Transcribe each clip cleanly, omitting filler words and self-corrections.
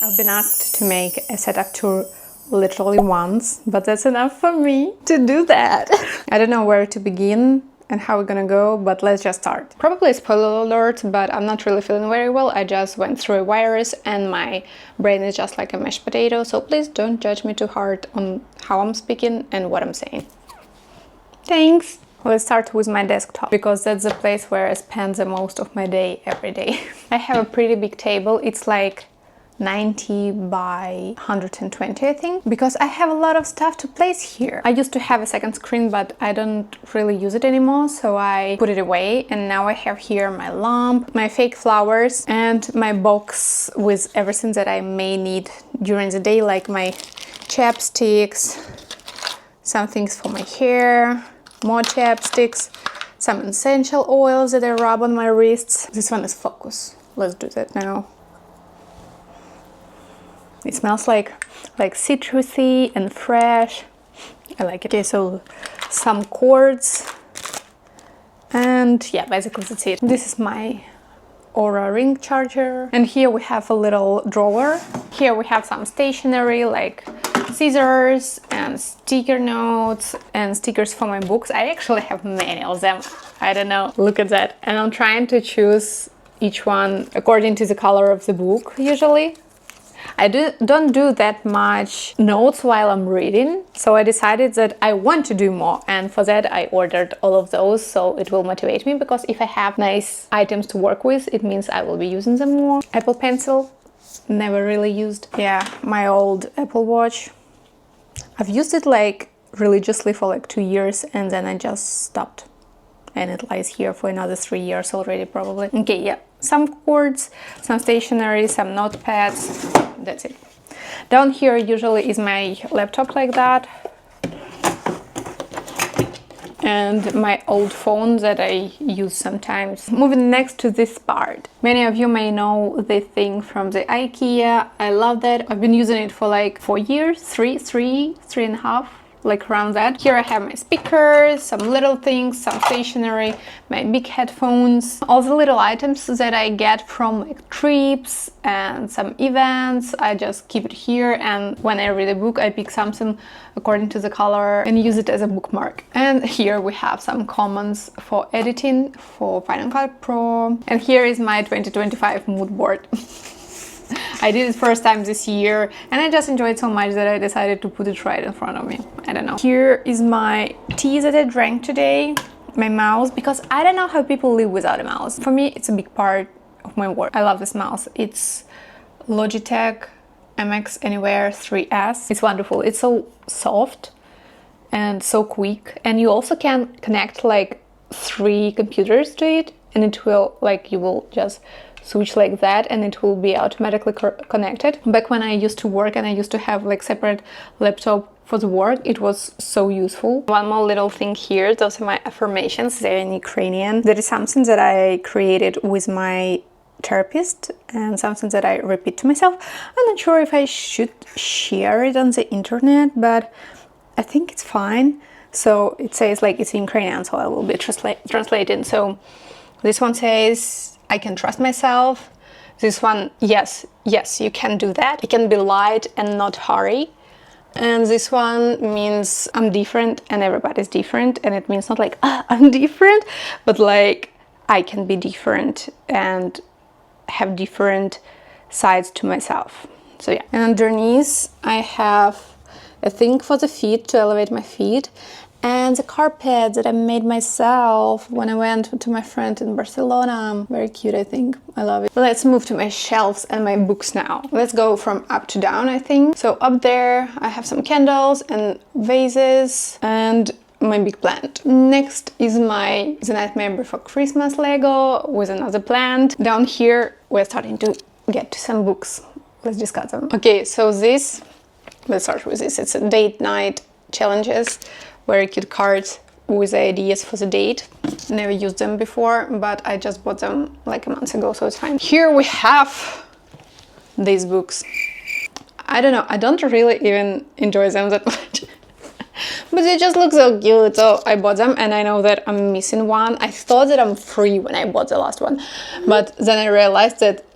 I've been asked to make a setup tour literally once, but that's enough for me to do that. I don't know where to begin and how we're gonna go, but let's just start. Probably a spoiler alert, but I'm not really feeling very well. I just went through a virus and my brain is just like a mashed potato, so please don't judge me too hard on how I'm speaking and what I'm saying. Thanks! Let's start with my desktop, because that's the place where I spend the most of my day every day. I have a pretty big table. It's like 90 by 120, I think, because I have a lot of stuff to place here. I used to have a second screen, but I don't really use it anymore, so I put it away, and now I have here my lamp, my fake flowers, and my box with everything that I may need during the day, like my chapsticks, some things for my hair, more chapsticks, some essential oils that I rub on my wrists. This one is Focus. Let's do that now. It smells like citrusy and fresh. I like it. Okay, so some cords. And yeah, basically that's it. This is my Aura ring charger. And here we have a little drawer. Here we have some stationery like scissors and sticker notes and stickers for my books. I actually have many of them. I don't know. Look at that. And I'm trying to choose each one according to the color of the book usually. I don't do that much notes while I'm reading, so I decided that I want to do more, and for that I ordered all of those, so it will motivate me, because if I have nice items to work with, it means I will be using them more. Apple Pencil, never really used. Yeah, my old Apple Watch. I've used it like religiously for like 2 years, and then I just stopped. And it lies here for another 3 years already, probably. Okay, yeah. Some cords, some stationery, some notepads. That's it. Down here usually is my laptop like that. And my old phone that I use sometimes. Moving next to this part. Many of you may know this thing from the IKEA. I love that. I've been using it for like 4 years, three and a half. Like around that. Here I have my speakers, some little things, some stationery, my big headphones, all the little items that I get from like trips and some events. I just keep it here, and when I read a book I pick something according to the color and use it as a bookmark. And here we have some commons for editing for Final Cut Pro. And here is my 2025 mood board. I did it first time this year, and I just enjoyed so much that I decided to put it right in front of me. I don't know. Here is my tea that I drank today, my mouse, because I don't know how people live without a mouse. For me, it's a big part of my work. I love this mouse. It's Logitech MX Anywhere 3S. It's wonderful. It's so soft and so quick, and you also can connect like 3 computers to it, and it will, like, you will just switch like that and it will be automatically connected. Back when I used to work and I used to have like separate laptop for the work, it was so useful. One more little thing here, those are my affirmations. They're in Ukrainian. That is something that I created with my therapist and something that I repeat to myself. I'm not sure if I should share it on the internet, but I think it's fine. So it says, like, it's in Ukrainian, so I will be translating. So this one says, I can trust myself. This one, yes, you can do that. I can be light and not hurry. And this one means I'm different and everybody's different. And it means not like, I'm different, but like I can be different and have different sides to myself. So yeah. And underneath I have a thing for the feet, to elevate my feet. And the carpet that I made myself when I went to my friend in Barcelona. Very cute, I think. I love it. Let's move to my shelves and my books now. Let's go from up to down, I think. So up there I have some candles and vases and my big plant. Next is my The Nightmare Before Christmas Lego with another plant. Down here we're starting to get to some books. Let's discuss them. Okay, so let's start with this. It's a date night challenges. Very cute cards with ideas for the date. Never used them before, but I just bought them like a month ago, so it's fine. Here we have these books. I don't know, I don't really even enjoy them that much. But they just look so cute, so I bought them, and I know that I'm missing one. I thought that I'm free when I bought the last one, but then I realized that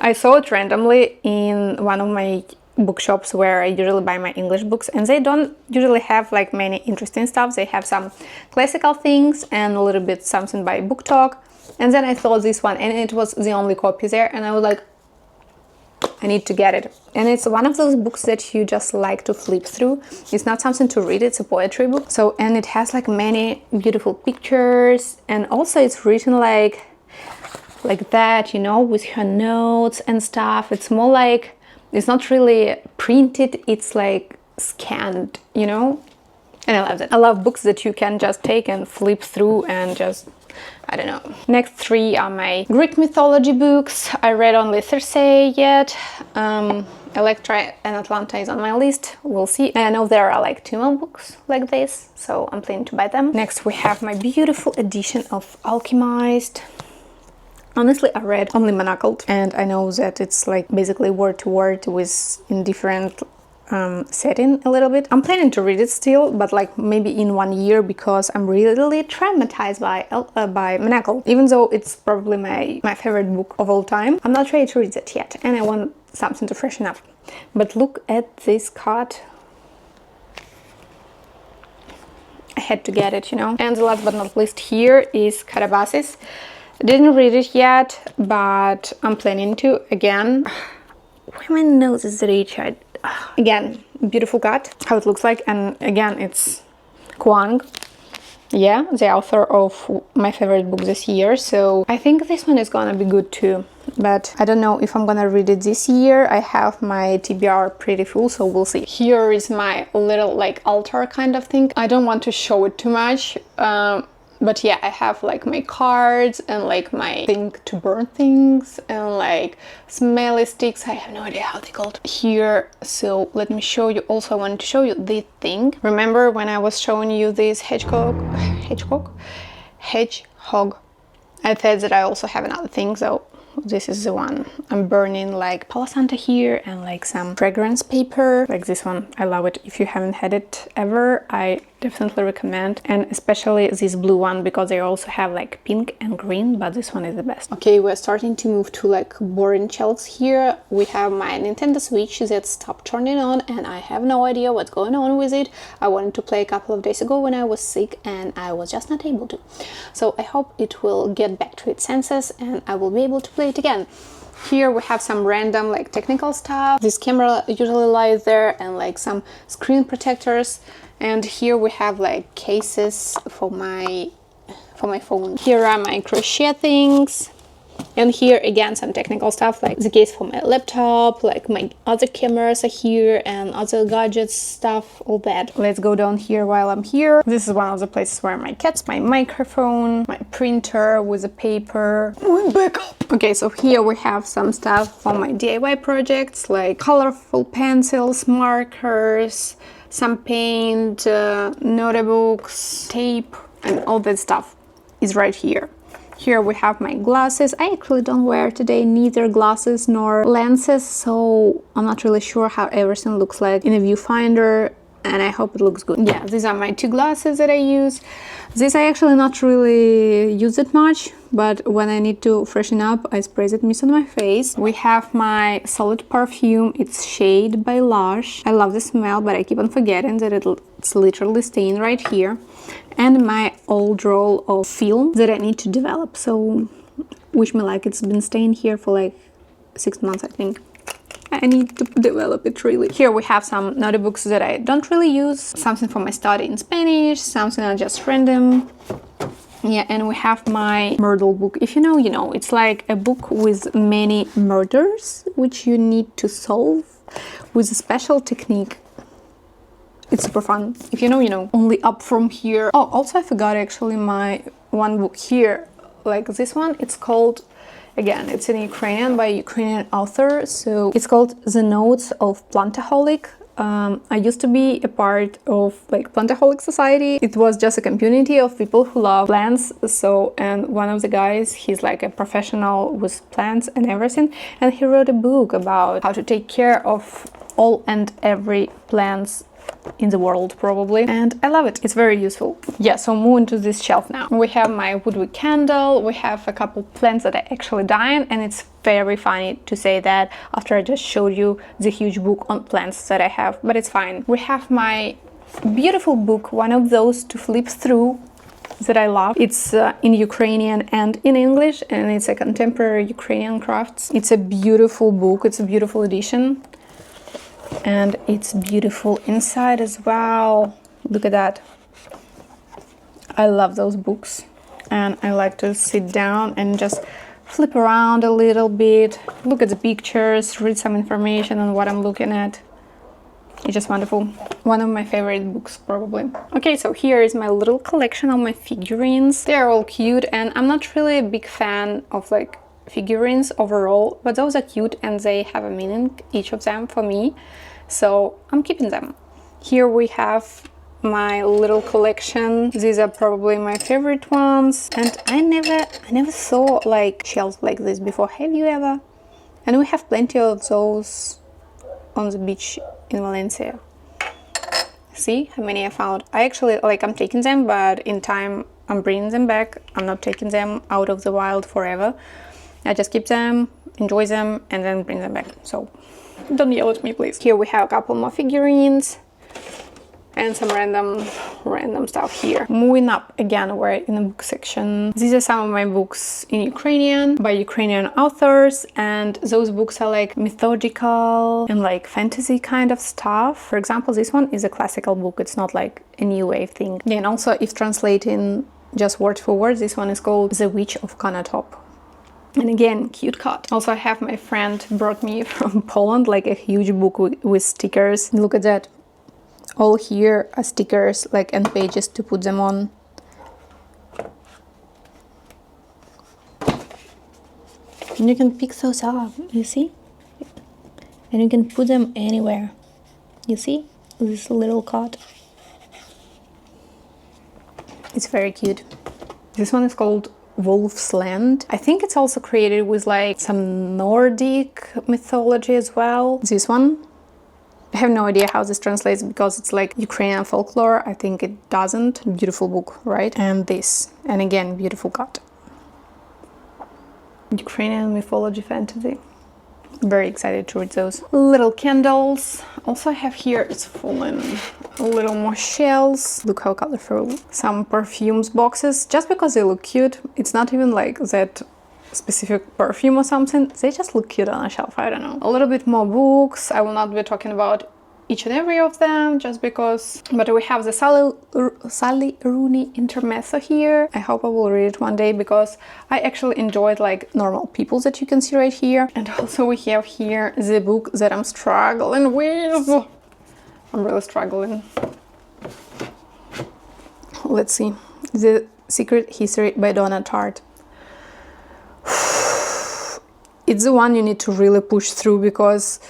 I saw it randomly in one of my bookshops where I usually buy my English books, and they don't usually have like many interesting stuff. They have some classical things and a little bit something by Book Talk. And then I saw this one, and it was the only copy there, and I was like, I need to get it. And it's one of those books that you just like to flip through. It's not something to read, it's a poetry book. So, and it has like many beautiful pictures, and also it's written like that, you know, with her notes and stuff. It's more like, it's not really printed, it's like scanned, you know? And I love that. I love books that you can just take and flip through and just, I don't know. Next three are my Greek mythology books. I read only Circe yet. Electra and Atlanta is on my list. We'll see. And I know there are like 2 more books like this, so I'm planning to buy them. Next we have my beautiful edition of Alchemized. Honestly, I read only Manacled, and I know that it's like basically word to word with in different setting a little bit. I'm planning to read it still, but like maybe in 1 year, because I'm really traumatized by Manacled. Even though it's probably my favorite book of all time, I'm not ready to read it yet, and I want something to freshen up. But look at this card. I had to get it, you know. And the last but not least here is Carabasis. Didn't read it yet, but I'm planning to. Again, why my nose is Richard? Again, beautiful cut, how it looks like, and again, it's Kwang. Yeah, the author of my favorite book this year, so I think this one is gonna be good too. But I don't know if I'm gonna read it this year. I have my TBR pretty full, so we'll see. Here is my little like altar kind of thing. I don't want to show it too much. But yeah, I have like my cards and like my thing to burn things and like smelly sticks. I have no idea how they're called here. So let me show you. Also, I wanted to show you this thing. Remember when I was showing you this hedgehog? I said that I also have another thing, so this is the one. I'm burning like Palo Santo here and like some fragrance paper, like this one. I love it. If you haven't had it ever, I definitely recommend, and especially this blue one, because they also have like pink and green, but this one is the best. Okay, we're starting to move to like boring shelves here. We have my Nintendo Switch that stopped turning on, and I have no idea what's going on with it. I wanted to play a couple of days ago when I was sick, and I was just not able to. So I hope it will get back to its senses and I will be able to play it again. Here we have some random like technical stuff. This camera usually lies there, and like some screen protectors. And here we have like cases for my phone. Here are my crochet things. And here again some technical stuff, like the case for my laptop, like my other cameras are here and other gadgets stuff, all that. Let's go down here while I'm here. This is one of the places where my cats, my microphone, my printer with a paper. Back up. Okay, so here we have some stuff for my DIY projects, like colorful pencils, markers, some paint, notebooks, tape, and all that stuff is right here. Here we have my glasses. I actually don't wear today neither glasses nor lenses, so I'm not really sure how everything looks like in a viewfinder, and I hope it looks good. Yeah, these are my 2 glasses that I use. This I actually not really use it much, but when I need to freshen up, I spray that mist on my face. We have my solid perfume. It's Shade by Lush. I love the smell, but I keep on forgetting that it's literally staying right here. And my old roll of film that I need to develop. So wish me luck. It's been staying here for like 6 months, I think. I need to develop it really. Here we have some notebooks that I don't really use. Something for my study in Spanish, something I just random. Yeah, and we have my Myrtle book. If you know, you know. It's like a book with many murders which you need to solve with a special technique. It's super fun. If you know, you know. Only up from here. Oh, also I forgot actually my one book here. Like this one, it's called, again, it's in Ukrainian by a Ukrainian author. So it's called The Notes of Plantaholic. I used to be a part of like Plantaholic Society. It was just a community of people who love plants. So, and one of the guys, he's like a professional with plants and everything. And he wrote a book about how to take care of all and every plants in the world probably, and I love it. It's very useful. Yeah, so moving to this shelf now. We have my woodwick candle, we have a couple plants that are actually dying, and it's very funny to say that after I just showed you the huge book on plants that I have, but it's fine. We have my beautiful book, one of those to flip through that I love. It's in Ukrainian and in English, and it's a contemporary Ukrainian crafts. It's a beautiful book, it's a beautiful edition. And it's beautiful inside as well. Look at that. I love those books, and I like to sit down and just flip around a little bit, look at the pictures, read some information on what I'm looking at. It's just wonderful. One of my favorite books probably. Okay, so here is my little collection of my figurines. They're all cute, and I'm not really a big fan of like figurines overall, but those are cute and they have a meaning, each of them, for me, so I'm keeping them. Here we have my little collection. These are probably my favorite ones, and I never saw like shelves like this before. Have you ever? And we have plenty of those on the beach in Valencia. See how many I found. I actually I'm taking them, but in time I'm bringing them back. I'm not taking them out of the wild forever. I just keep them, enjoy them, and then bring them back. So don't yell at me, please. Here we have a couple more figurines and some random stuff here. Moving up again, we're in the book section. These are some of my books in Ukrainian by Ukrainian authors, and those books are like mythological and like fantasy kind of stuff. For example, this one is a classical book. It's not like a new wave thing. And also, if translating just word for word, this one is called The Witch of Konotop. And again, cute cut. Also, I have my friend brought me from Poland like a huge book with stickers. Look at that. All here are stickers and pages to put them on. And you can pick those up, you see? And you can put them anywhere. You see? This little cut. It's very cute. This one is called Wolf's Land. I think it's also created with like some Nordic mythology as well. This one, I have no idea how this translates because it's like Ukrainian folklore. I think it doesn't. Beautiful book, right? And this, and again, beautiful cut. Ukrainian mythology fantasy. Very excited to read those. Little candles. Also I have here, it's full in a little more shells. Look how colorful. Some perfumes boxes, just because they look cute. It's not even like that specific perfume or something. They just look cute on a shelf, I don't know. A little bit more books. I will not be talking about each and every of them just because, but we have the Sally Rooney Intermezzo here. I hope I will read it one day because I actually enjoyed like Normal People that you can see right here. And also we have here the book that I'm struggling with. I'm really struggling. Let's see. The Secret History by Donna Tartt. It's the one you need to really push through because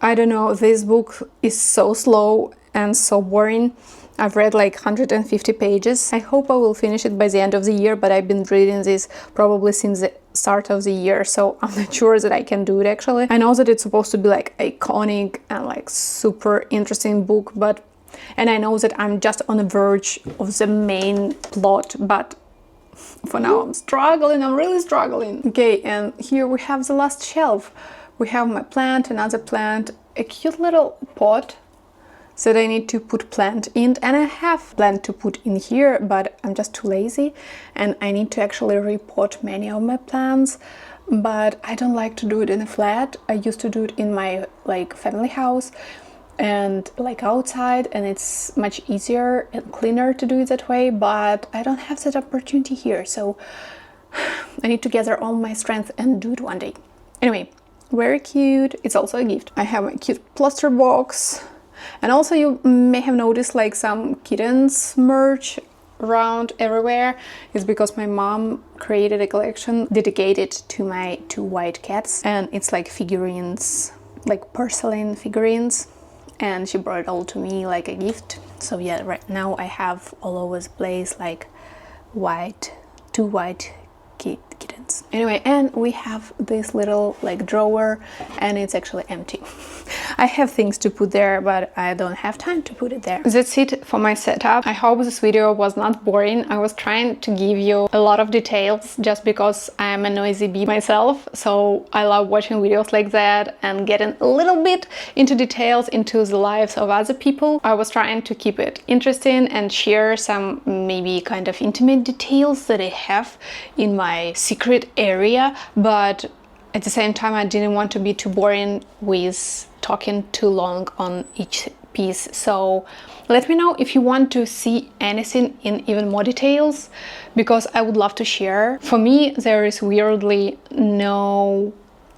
I don't know, this book is so slow and so boring. I've read like 150 pages. I hope I will finish it by the end of the year, but I've been reading this probably since the start of the year, so I'm not sure that I can do it actually. I know that it's supposed to be like iconic and like super interesting book, and I know that I'm just on the verge of the main plot, but for now I'm struggling, I'm really struggling. Okay, and here we have the last shelf. We have my plant, another plant, a cute little pot that I need to put plant in, and I have plant to put in here, but I'm just too lazy and I need to actually repot many of my plants, but I don't like to do it in a flat. I used to do it in my like family house and like outside, and it's much easier and cleaner to do it that way, but I don't have that opportunity here, so I need to gather all my strength and do it one day. Anyway, very cute. It's also a gift. I have my cute plaster box, and also you may have noticed like some kittens merch around everywhere. It's because my mom created a collection dedicated to my 2 white cats, and it's like figurines, like porcelain figurines, and she brought it all to me like a gift. So yeah, right now I have all over the place like 2 white kittens. Anyway, and we have this little like drawer, and it's actually empty. I have things to put there, but I don't have time to put it there. That's it for my setup. I hope this video was not boring. I was trying to give you a lot of details just because I am a noisy bee myself, so I love watching videos like that and getting a little bit into details into the lives of other people. I was trying to keep it interesting and share some maybe kind of intimate details that I have in my secret area, but at the same time I didn't want to be too boring with talking too long on each piece. So let me know if you want to see anything in even more details, because I would love to share. For me, there is weirdly no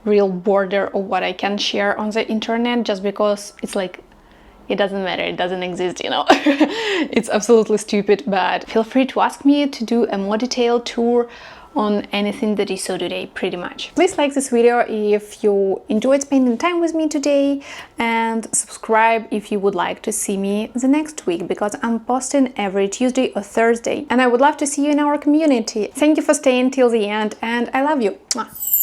real border of what I can share on the internet, just because it's like, it doesn't matter, it doesn't exist, you know. It's absolutely stupid, but feel free to ask me to do a more detailed tour on anything that you saw today, pretty much. Please like this video if you enjoyed spending time with me today, and subscribe if you would like to see me the next week, because I'm posting every Tuesday or Thursday, and I would love to see you in our community. Thank you for staying till the end, and I love you. Mwah.